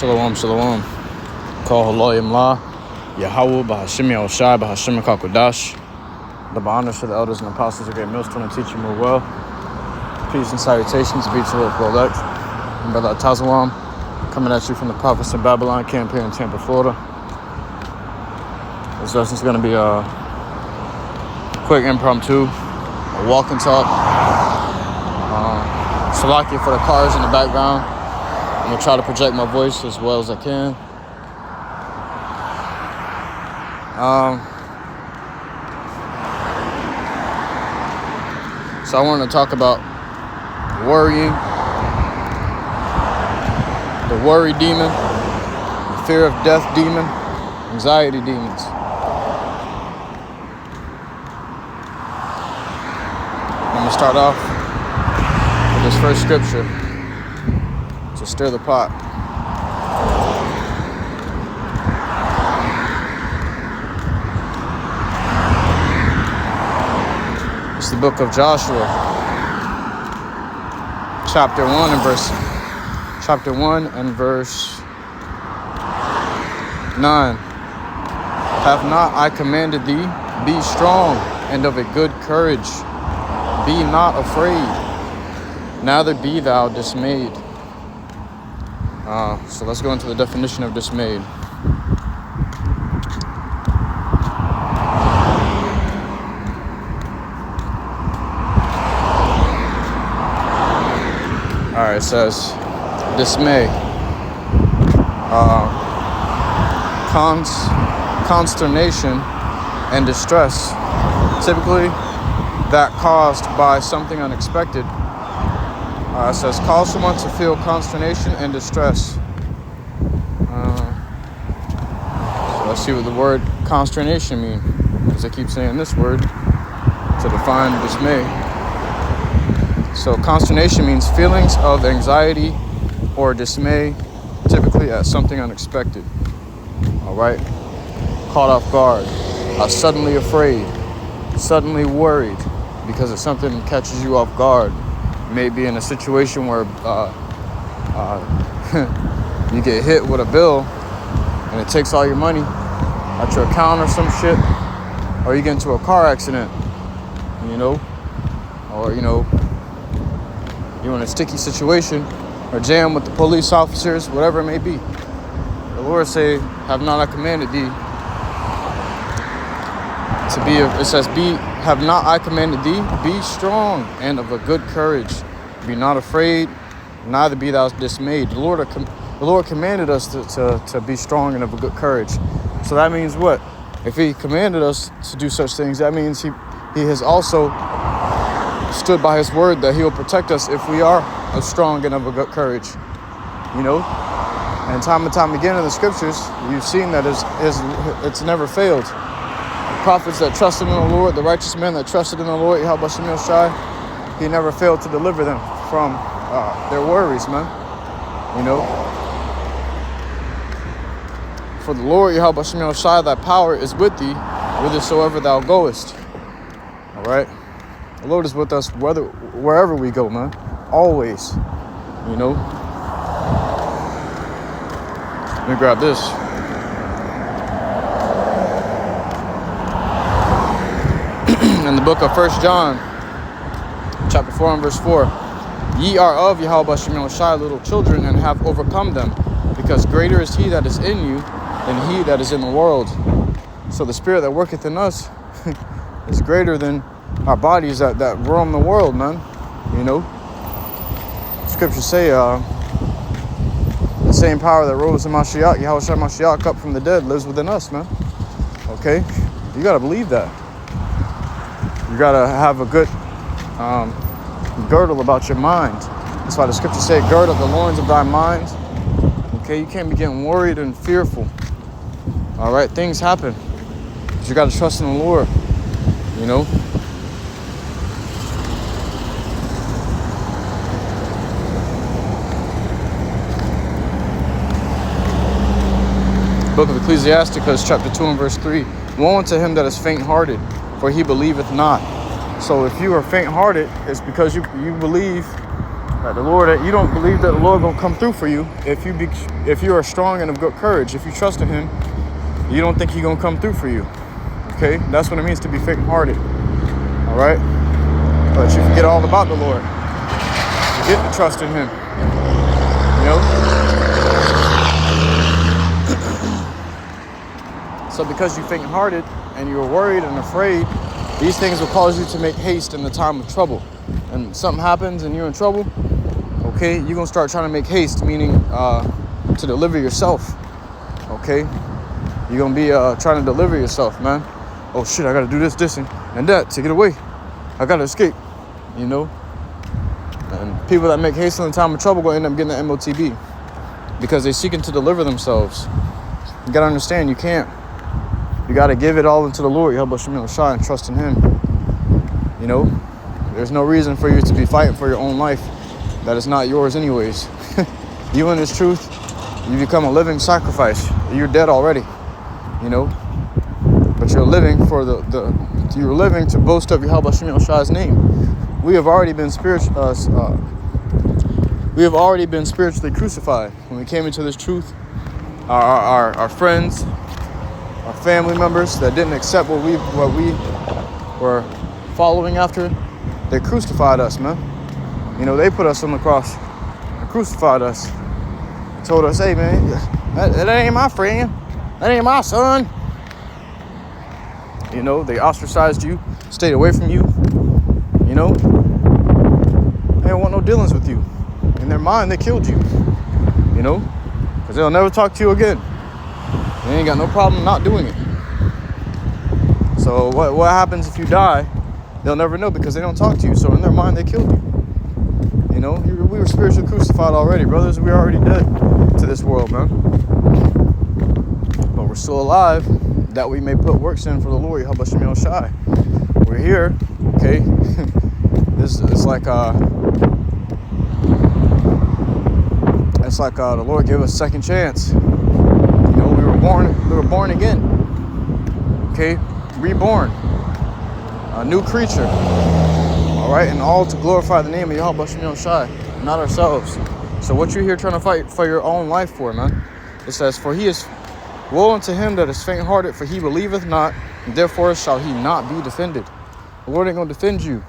Shalom, shalom. Call HALALYAM La, YAHAWAH, BAHASHAM, BAHASHAM, QADASH. The honors to the elders and apostles of great MILLSTONE and teaching more well. Peace and salutations be to the elect. And Brother Tazawam, coming at you from the Prophets of Babylon camp here in Tampa, Florida. This lesson is going to be a quick impromptu, a walk and talk. Salakia for the cars in the background. I'm going to try to project my voice as well as I can. So I want to talk about worrying, the worry demon, the fear of death demon, anxiety demons. I'm going to start off with this first scripture to stir the pot. It's the book of Joshua, chapter 1 and verse 9. Have not I commanded thee, be strong and of a good courage. Be not afraid, neither be thou dismayed. So let's go into the definition of dismayed. Alright, it says dismay. Consternation and distress, typically that caused by something unexpected. It says cause someone to feel consternation and distress. So let's see what the word consternation means, because I keep saying this word to define dismay. So consternation means feelings of anxiety or dismay, typically at something unexpected. All right, caught off guard, suddenly afraid, suddenly worried because of something that catches you off guard. Maybe in a situation where you get hit with a bill and it takes all your money at your account or some shit, or you get into a car accident, or you're in a sticky situation or jam with the police officers, whatever it may be. The Lord say, have not I commanded thee to be, it says, have not I commanded thee, be strong and of a good courage. Be not afraid, neither be thou dismayed. The Lord commanded us to be strong and of a good courage. So that means what? If he commanded us to do such things, that means he has also stood by his word that he will protect us if we are strong and of a good courage. And time and time again in the scriptures, you've seen that it's never failed. The prophets that trusted in the Lord, the righteous men that trusted in the Lord, YAHAWASHI, he never failed to deliver them from their worries, man. For the Lord, YAHAWASHI, thy power is with thee, whithersoever thou goest. All right? The Lord is with us wherever we go, man. Always. Let me grab this. In the book of 1 John, chapter 4 and verse 4. Ye are of YAHAWASHI, little children, and have overcome them, because greater is he that is in you than he that is in the world. So the spirit that worketh in us is greater than our bodies that roam the world, man. Scriptures say the same power that rose in Mashiach, Yahushua Mashiach, up from the dead, lives within us, man. Okay? You got to believe that. You got to have a good girdle about your mind. That's why the scriptures say, gird up the loins of thy mind. Okay? You can't be getting worried and fearful. All right? Things happen. But you got to trust in the Lord. Book of Ecclesiasticus, chapter 2 and verse 3. Woe unto him that is faint-hearted, for he believeth not. So if you are faint-hearted, it's because you believe That the Lord, that you don't believe that the Lord gonna come through for you if you are strong and of good courage. If you trust in Him, you don't think He gonna come through for you. Okay, that's what it means to be faint-hearted. All right, but you forget all about the Lord. You get to trust in Him. You know. So because you faint-hearted and you're worried and afraid, these things will cause you to make haste in the time of trouble. And something happens and you're in trouble, okay, you're going to start trying to make haste, meaning to deliver yourself, okay? You're going to be trying to deliver yourself, man. Oh, shit, I got to do this, and that to get away. I got to escape, you know? And people that make haste in the time of trouble going to end up getting the MOTB because they're seeking to deliver themselves. You got to understand, you can't. You got to give it all into the Lord, YAHAWASHI, and trust in Him, you know? There's no reason for you to be fighting for your own life that is not yours anyways. You in this truth, you become a living sacrifice. You're dead already, you know? But you're living for you're living to boast of YAHAWASHI's name. We have already been spiritually crucified. When we came into this truth, our friends, our family members that didn't accept what we were following after, they crucified us, man. You know, they put us on the cross and crucified us. Told us, hey, man, that ain't my friend. That ain't my son. You know, they ostracized you, stayed away from you. You know, they don't want no dealings with you. In their mind, they killed you. You know, because they'll never talk to you again. They ain't got no problem not doing it. So what happens if you die? They'll never know because they don't talk to you. So in their mind, they killed you. You know, we were spiritually crucified already, brothers. We're already dead to this world, man. But we're still alive that we may put works in for the Lord, YAHAWASHI. We're here, okay? It's like the Lord gave us a second chance. You know, we were born again. Okay, reborn. A new creature, all right, and all to glorify the name of YAHAWASHI, not ourselves. So what you're here trying to fight for your own life for, man? It says, for he is woe unto him that is faint-hearted, for he believeth not, and therefore shall he not be defended. The Lord ain't gonna defend you.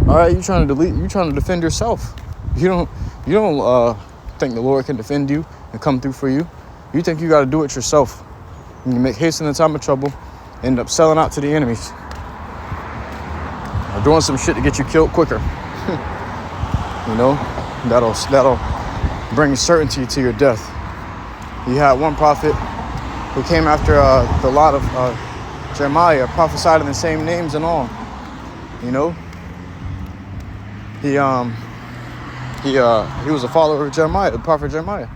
All right, you trying to defend yourself. You don't think the Lord can defend you and come through for you. You think you got to do it yourself. And you make haste in the time of trouble, end up selling out to the enemies. Or doing some shit to get you killed quicker. You know, that'll bring certainty to your death. You had one prophet who came after the lot of Jeremiah, prophesied in the same names and all. You know, he was a follower of Jeremiah, the prophet Jeremiah.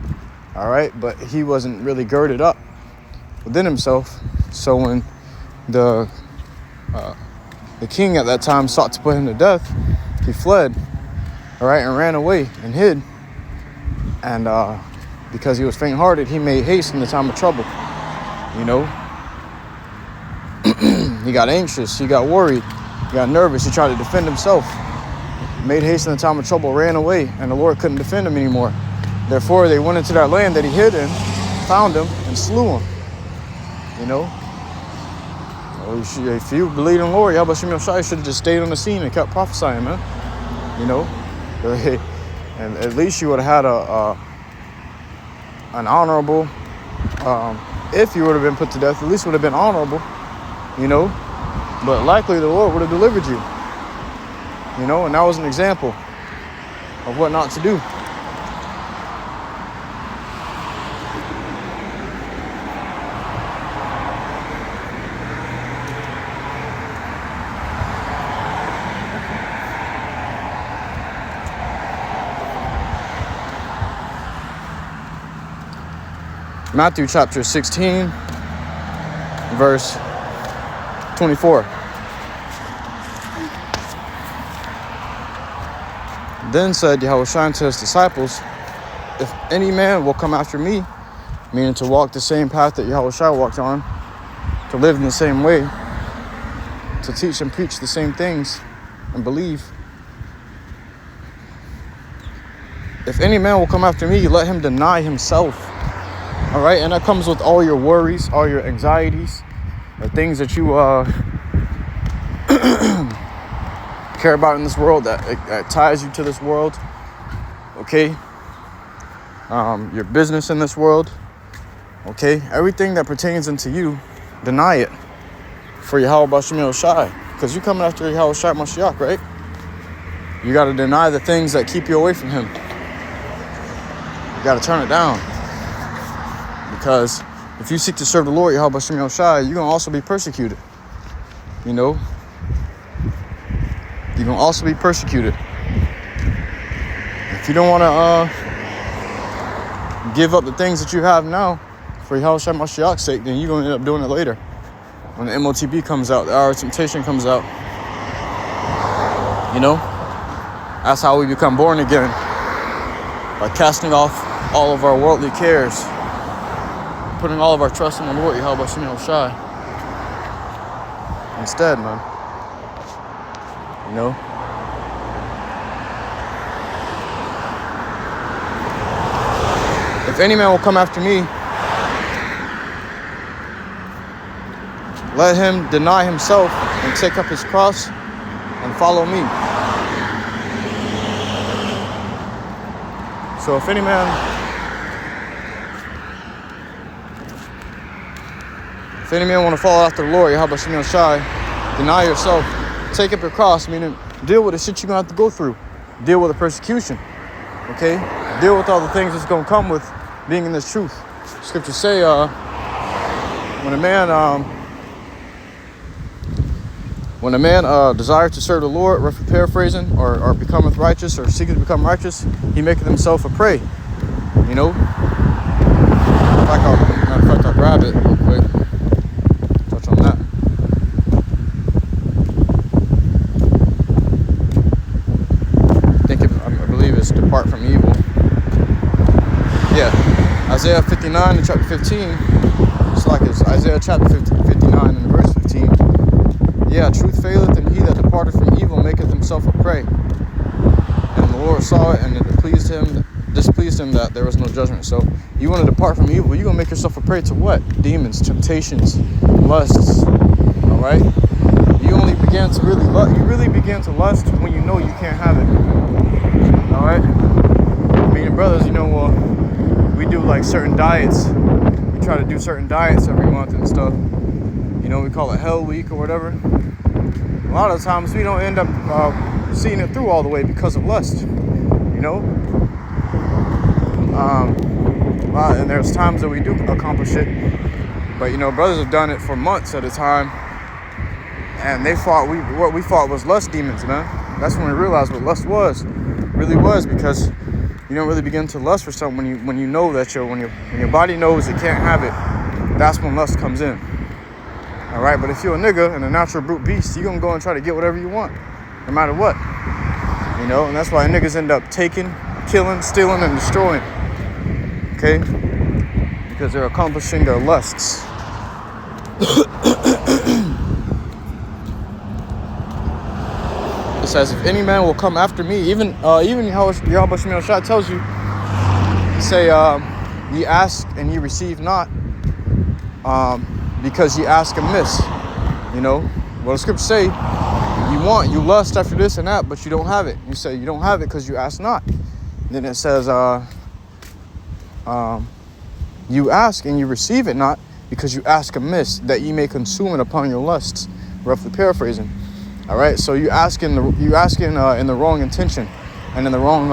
All right, but he wasn't really girded up within himself. So when the king at that time sought to put him to death, he fled, all right, and ran away and hid. And because he was faint-hearted, he made haste in the time of trouble. You know, he got anxious, he got worried, he got nervous, he tried to defend himself. Made haste in the time of trouble, ran away, and the Lord couldn't defend him anymore. Therefore, they went into that land that he hid in, found him, and slew him. You know? If you believe in the Lord, YAHAWASHI should have just stayed on the scene and kept prophesying, man. You know? And at least you would have had an honorable, if you would have been put to death, at least would have been honorable, you know? But likely the Lord would have delivered you. You know, and that was an example of what not to do. Matthew chapter 16, verse 24. Then said Yahushua to his disciples, if any man will come after me, meaning to walk the same path that Yahushua walked on, to live in the same way, to teach and preach the same things, and believe, if any man will come after me, let him deny himself. All right, and that comes with all your worries, all your anxieties, the things that you care about in this world, that ties you to this world. Okay, your business in this world. Okay, everything that pertains into you, deny it for YAHAWASHI, because you're coming after YAHAWASHI Mashiach, right? You got to deny the things that keep you away from him. You got to turn it down. Because if you seek to serve the Lord, YAHAWASHI, you're going to also be persecuted. You know? You're going to also be persecuted. If you don't want to give up the things that you have now for YAHAWASHI Mashiach's sake, then you're going to end up doing it later. When the MOTB comes out, the hour of temptation comes out. You know? That's how we become born again. By casting off all of our worldly cares. Putting all of our trust in the Lord, YAHAWASHI. Instead, man. You know? If any man will come after me, let him deny himself and take up his cross and follow me. So if any man want to follow after the Lord, YAHAWASHI, deny yourself, take up your cross, meaning deal with the shit you're going to have to go through. Deal with the persecution, okay? Deal with all the things that's going to come with being in this truth. Scriptures say, when a man desires to serve the Lord, roughly paraphrasing, or becometh righteous, or seeketh to become righteous, he maketh himself a prey. You know? Matter of fact, I'll grab it real quick. Touch on that. I believe it's depart from evil. Yeah. Isaiah 59 and chapter 15. It's like it's Isaiah chapter 59 and verse 15. Yeah, truth faileth, and he that departed from evil maketh himself a prey. And the Lord saw it, and it displeased him that there was no judgment. So you want to depart from evil, you're going to make yourself a prey to what? Demons, temptations, lusts. All right? You really begin to lust when you know you can't have it. All right? Me and brothers, we do like certain diets. We try to do certain diets every month and stuff. You know, we call it Hell Week or whatever. A lot of times we don't end up seeing it through all the way because of lust. You know? And there's times that we do accomplish it. But, brothers have done it for months at a time. And what we thought was lust demons, man. That's when we realized what lust really was, because you don't really begin to lust for something when you know that when your body knows it can't have it. That's when lust comes in. All right, but if you're a nigga and a natural brute beast, you're gonna go and try to get whatever you want, no matter what. And that's why niggas end up taking, killing, stealing, and destroying. Okay, because they're accomplishing their lusts. It says, if any man will come after me, even YAHAWASHI tells you, say, ye ask and ye receive not, because ye ask amiss. Well, the scriptures say, you lust after this and that, but you don't have it. You say you don't have it because you ask not. Then it says, you ask and you receive it not, because you ask amiss, that ye may consume it upon your lusts. Roughly paraphrasing. All right, so you ask in the wrong intention and in the wrong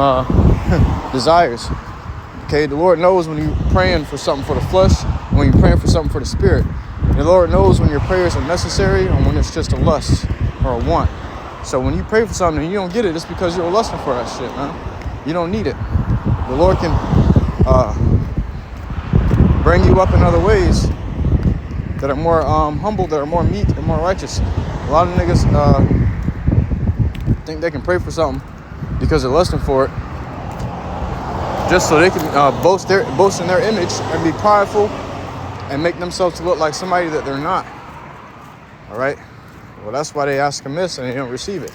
desires. Okay, the Lord knows when you're praying for something for the flesh, and when you're praying for something for the spirit. The Lord knows when your prayers are necessary and when it's just a lust or a want. So when you pray for something and you don't get it, it's because you're lusting for that shit, man. You don't need it. The Lord can bring you up in other ways that are more humble, that are more meek and more righteous. A lot of niggas think they can pray for something because they're lusting for it, just so they can boast in their image and be prideful and make themselves to look like somebody that they're not. All right? Well, that's why they ask amiss and they don't receive it.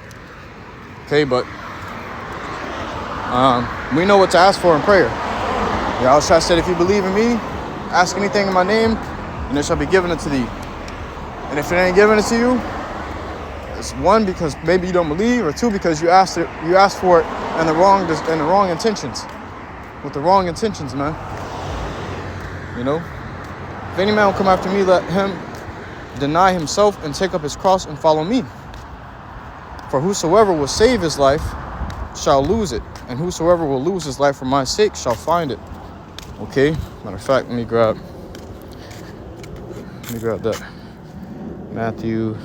Okay, but we know what to ask for in prayer. Yahawashi said, if you believe in me, ask anything in my name, and it shall be given unto thee. And if it ain't given it to you, it's one, because maybe you don't believe, or two, because you asked for it in the wrong intentions. With the wrong intentions, man. You know? If any man will come after me, let him deny himself and take up his cross and follow me. For whosoever will save his life shall lose it, and whosoever will lose his life for my sake shall find it. Okay? Matter of fact, let me grab that. Matthew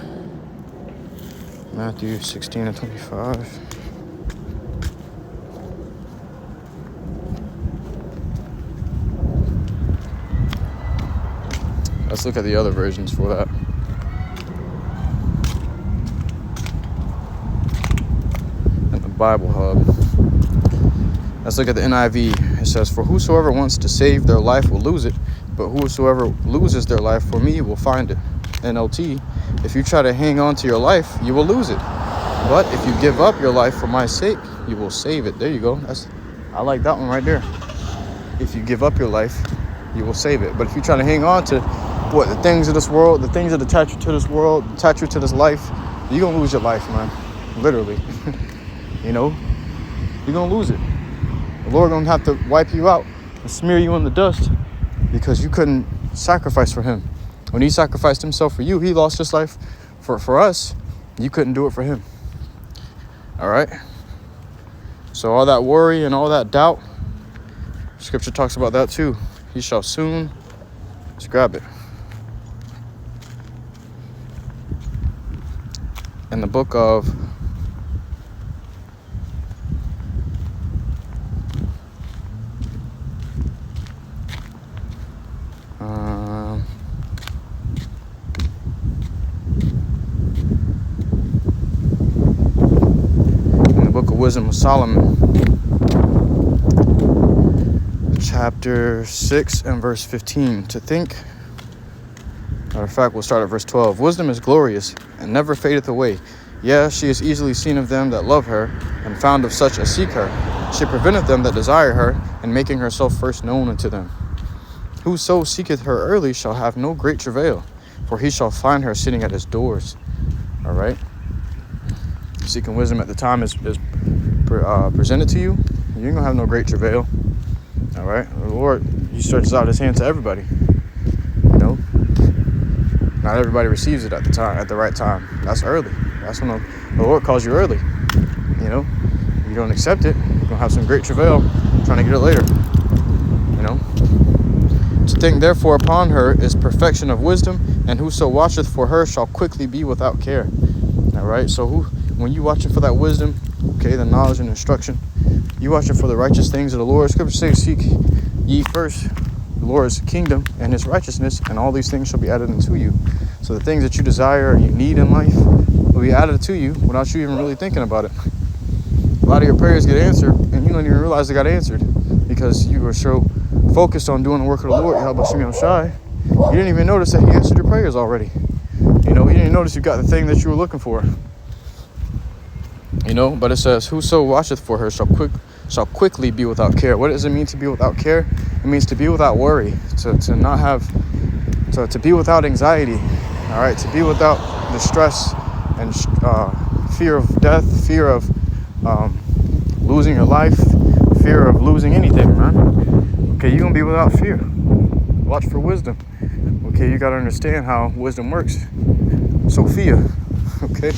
16 and 25. Let's look at the other versions for that. In the Bible Hub. Let's look at the NIV. It says, for whosoever wants to save their life will lose it, but whosoever loses their life for me will find it. NLT, if you try to hang on to your life, you will lose it. But if you give up your life for my sake, you will save it. There you go. I like that one right there. If you give up your life, you will save it. But if you try to hang on to the things of this world, the things that attach you to this world, attach you to this life, you're going to lose your life, man. Literally. You know? You're going to lose it. The Lord going to have to wipe you out and smear you in the dust because you couldn't sacrifice for him. When he sacrificed himself for you, he lost his life for us. You couldn't do it for him. All right? So all that worry and all that doubt, Scripture talks about that too. He shall soon, let's grab it. In the book of Wisdom of Solomon, chapter 6 and verse 15. To think, matter of fact, we'll start at verse 12. Wisdom is glorious and never fadeth away. Yeah, she is easily seen of them that love her, and found of such as seek her. She preventeth them that desire her, and making herself first known unto them. Whoso seeketh her early shall have no great travail, for he shall find her sitting at his doors. All right. Seeking wisdom at the time is presented to you, you ain't gonna have no great travail. All right, the Lord, he stretches out his hand to everybody. You know, not everybody receives it at the right time. That's early. That's when the Lord calls you early. You know, if you don't accept it, you're gonna have some great travail trying to get it later. You know, to think therefore upon her is perfection of wisdom, and whoso watcheth for her shall quickly be without care. All right, so when you watching for that wisdom, okay, the knowledge and instruction, you watching for the righteous things of the Lord. Scripture says, seek ye first the Lord's kingdom and his righteousness, and all these things shall be added unto you. So the things that you desire or you need in life will be added to you without you even really thinking about it. A lot of your prayers get answered, and you don't even realize they got answered because you were so focused on doing the work of the Lord. YAHAWASHI. You didn't even notice that he answered your prayers already. You know, you didn't notice you got the thing that you were looking for. You know, but it says, whoso watcheth for her shall quickly be without care. What does it mean to be without care? It means to be without worry, to not have, to be without anxiety, all right, to be without the stress and fear of death, fear of losing your life, fear of losing anything, man. Okay, you're going to be without fear. Watch for wisdom. Okay, you got to understand how wisdom works. Sophia, okay,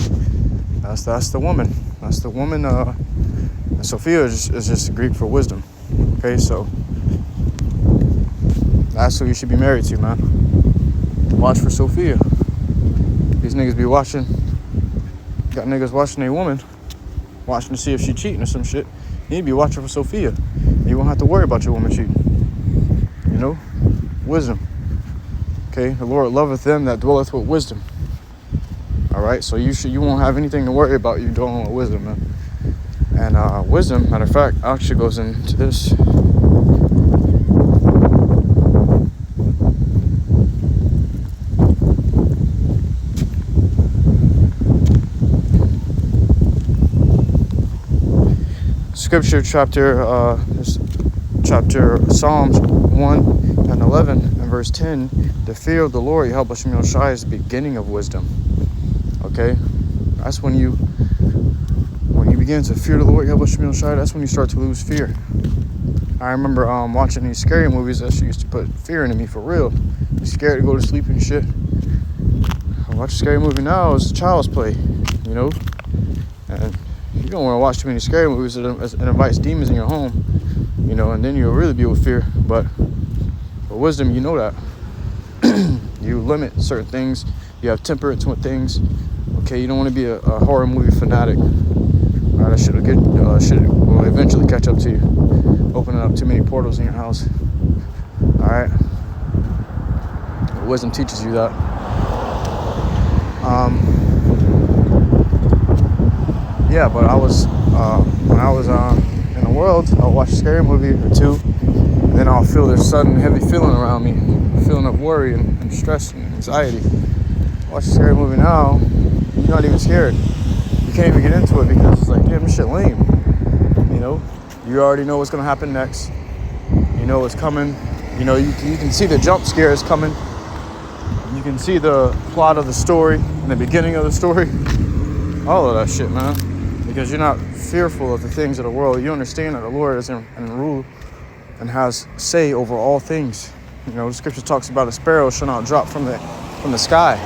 that's the woman. That's the woman. Sophia is just Greek for wisdom. Okay, so that's who you should be married to, man. Watch for Sophia. These niggas be watching. Got niggas watching a woman, watching to see if she cheating or some shit. You need to be watching for Sophia. You won't have to worry about your woman cheating. You know, wisdom. Okay, the Lord loveth them that dwelleth with wisdom. All right, so you won't have anything to worry about. You dwelling with wisdom, man. And wisdom, matter of fact, actually goes into this. scripture chapter Psalms 1:11 and verse 10. The fear of the Lord, YAHAWASHI, is the beginning of wisdom. Okay, that's when you begin to fear the Lord, YAHAWASHI. That's when you start to lose fear. I remember watching these scary movies that used to put fear into me for real. I'm scared to go to sleep and shit. I watch a scary movie now, it's child's play, you know. And you don't want to watch too many scary movies that invites demons in your home, you know, and then you'll really be with fear. But with wisdom, you know that. You limit certain things. You have temperance with things. Okay, you don't want to be a horror movie fanatic. All right, that will eventually catch up to you. Opening up too many portals in your house. All right. Wisdom teaches you that. Yeah, but when I was in the world, I'll watch a scary movie or two, and then I'll feel this sudden heavy feeling around me, feeling of worry and stress and anxiety. Watch a scary movie now, you're not even scared. You can't even get into it because it's like, damn, this shit lame. You know, you already know what's gonna happen next. You know what's coming. You know, you can see the jump scares coming. You can see the plot of the story and the beginning of the story. All of that shit, man. Because you're not fearful of the things of the world. You understand that the Lord is in rule and has say over all things. You know, the scripture talks about a sparrow shall not drop from the sky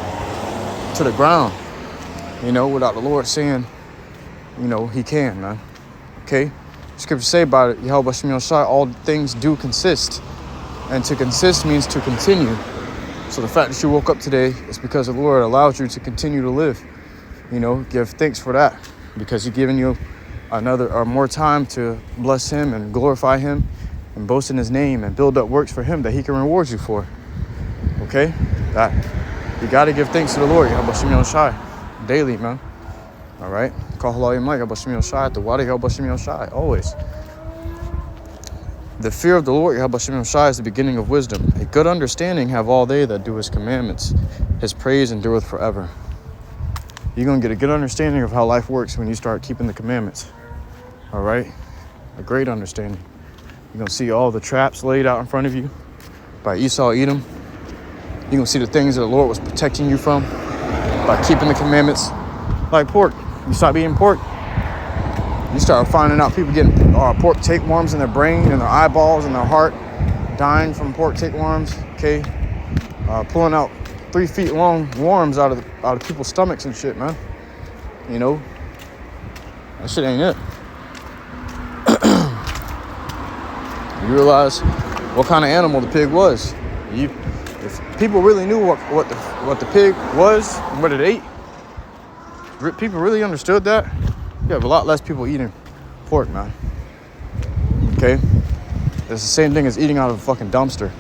to the ground, you know, without the Lord saying, you know, he can, man. Okay? The scripture say about it, YAHAWASHI, all things do consist. And to consist means to continue. So the fact that you woke up today is because the Lord allowed you to continue to live. You know, give thanks for that. Because he's given you more time to bless him and glorify him and boast in his name and build up works for him that he can reward you for. Okay? That you got to give thanks to the Lord, YAHAWASHI, daily, man. All right? Call HALALYAM YAHAWASHI at the water, YAHAWASHI, always. The fear of the Lord, YAHAWASHI, is the beginning of wisdom. A good understanding have all they that do his commandments. His praise endureth forever. You're going to get a good understanding of how life works when you start keeping the commandments. All right? A great understanding. You're going to see all the traps laid out in front of you by Esau, Edom. You're going to see the things that the Lord was protecting you from by keeping the commandments. Like pork. You stop eating pork, you start finding out people getting pork tapeworms in their brain and their eyeballs and their heart, dying from pork tapeworms. Okay? Pulling out 3 feet long worms out of people's stomachs and shit, man. You know, that shit ain't it. You realize what kind of animal the pig was. If people really knew what the pig was and what it ate, people really understood that, you have a lot less people eating pork, man. Okay? It's the same thing as eating out of a fucking dumpster.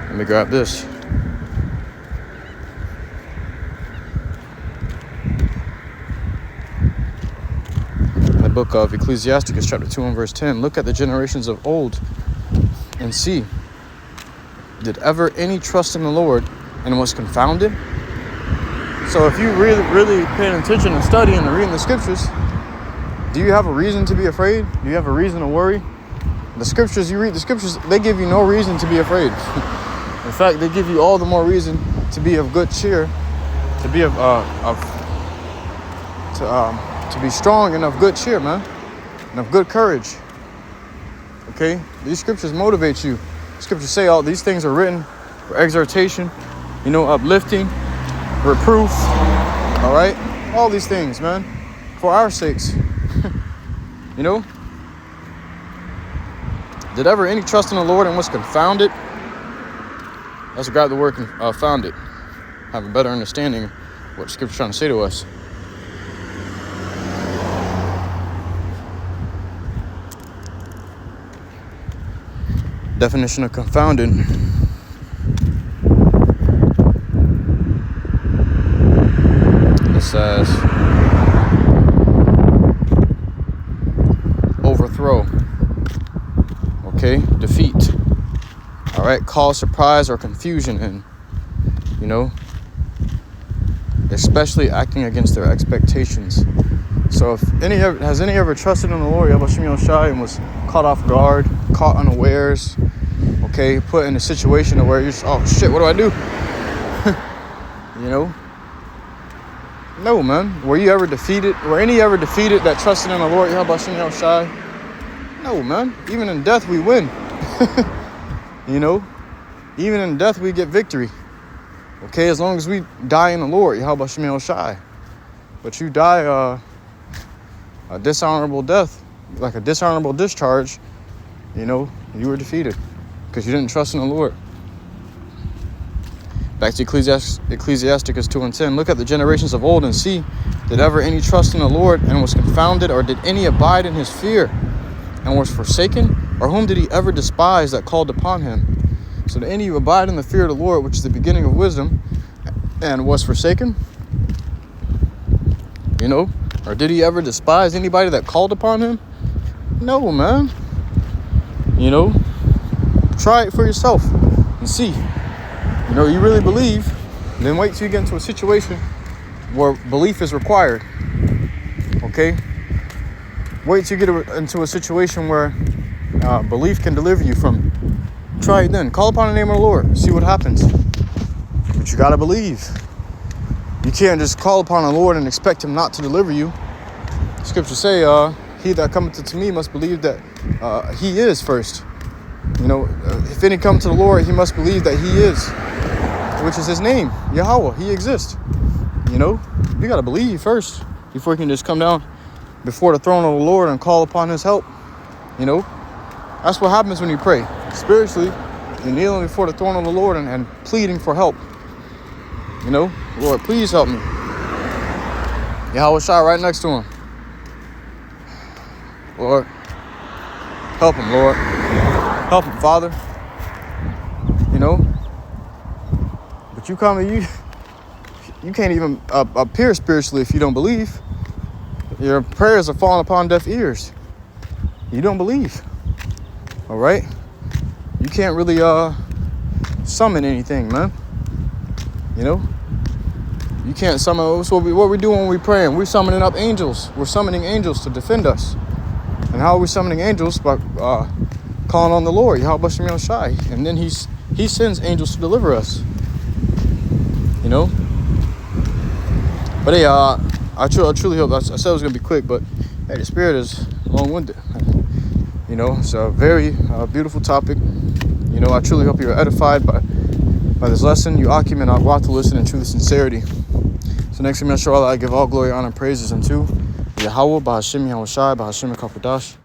Let me grab this. In the book of Ecclesiasticus, chapter 2 and verse 10, look at the generations of old and see, did ever any trust in the Lord and was confounded? So if you really paying attention and studying and reading the scriptures, do you have a reason to be afraid? Do you have a reason to worry? The scriptures, you read the scriptures, they give you no reason to be afraid. In fact, they give you all the more reason to be of good cheer, to be to be strong and of good cheer, man, and of good courage. Okay, these scriptures motivate you. Scriptures say all these things are written for exhortation, you know, uplifting, reproof. All right, all these things, man, for our sakes. You know, did ever any trust in the Lord and was confounded? Let's grab the word founded. Have a better understanding of what Scripture's trying to say to us. Definition of confounded. It says overthrow. Okay, defeat. All right, cause surprise or confusion in. you know, especially acting against their expectations. So if has any ever trusted in the Lord, Yahawashim Yahushai, and was caught off guard, caught unawares, okay, put in a situation where you're just, oh shit, what do I do? You know? No, man. Were you ever defeated? Were any ever defeated that trusted in the Lord, Yahawashim Yahushai? No, man. Even in death, we win. You know? Even in death, we get victory. Okay, as long as we die in the Lord, Yahawashim Yahushai. But you die a dishonorable death, like a dishonorable discharge, you know, you were defeated because you didn't trust in the Lord. Back to Ecclesiasticus 2:10. Look at the generations of old and see, did ever any trust in the Lord and was confounded, or did any abide in his fear and was forsaken? Or whom did he ever despise that called upon him? So did any abide in the fear of the Lord, which is the beginning of wisdom, and was forsaken? You know? Or did he ever despise anybody that called upon him? No, man. You know? Try it for yourself and see. You know, you really believe, then wait till you get into a situation where belief is required. Okay? Wait till you get into a situation where belief can deliver you from. Try it then. Call upon the name of the Lord. See what happens. But you gotta believe. You can't just call upon the Lord and expect him not to deliver you. Scriptures say, he that cometh to me must believe that he is first. You know, if any come to the Lord, he must believe that he is, which is his name, Yahawah. He exists. You know, you got to believe first before you can just come down before the throne of the Lord and call upon his help. You know, that's what happens when you pray. Spiritually, you're kneeling before the throne of the Lord and pleading for help. You know, Lord, please help me. YAHAWASHI right next to him. Lord, help him, Lord. Help him, Father. You know? But you come and you can't even appear spiritually if you don't believe. Your prayers are falling upon deaf ears. You don't believe. All right? You can't really summon anything, man. You know? You can't summon. So what we do when we praying? We're summoning up angels. We're summoning angels to defend us. And how are we summoning angels? By calling on the Lord, Yahawashim Yahushai. And then he sends angels to deliver us. You know? But hey, I truly hope, I said it was going to be quick, but hey, the Spirit is long-winded. You know, it's a very beautiful topic. You know, I truly hope you're edified by this lesson. You akim and agwa to listen in truth and sincerity. So next time, inshallah, I give all glory, honor, and praises unto Yahawah, BAHASHAM, YAHAWASHI, BAHASHAM, QADASH.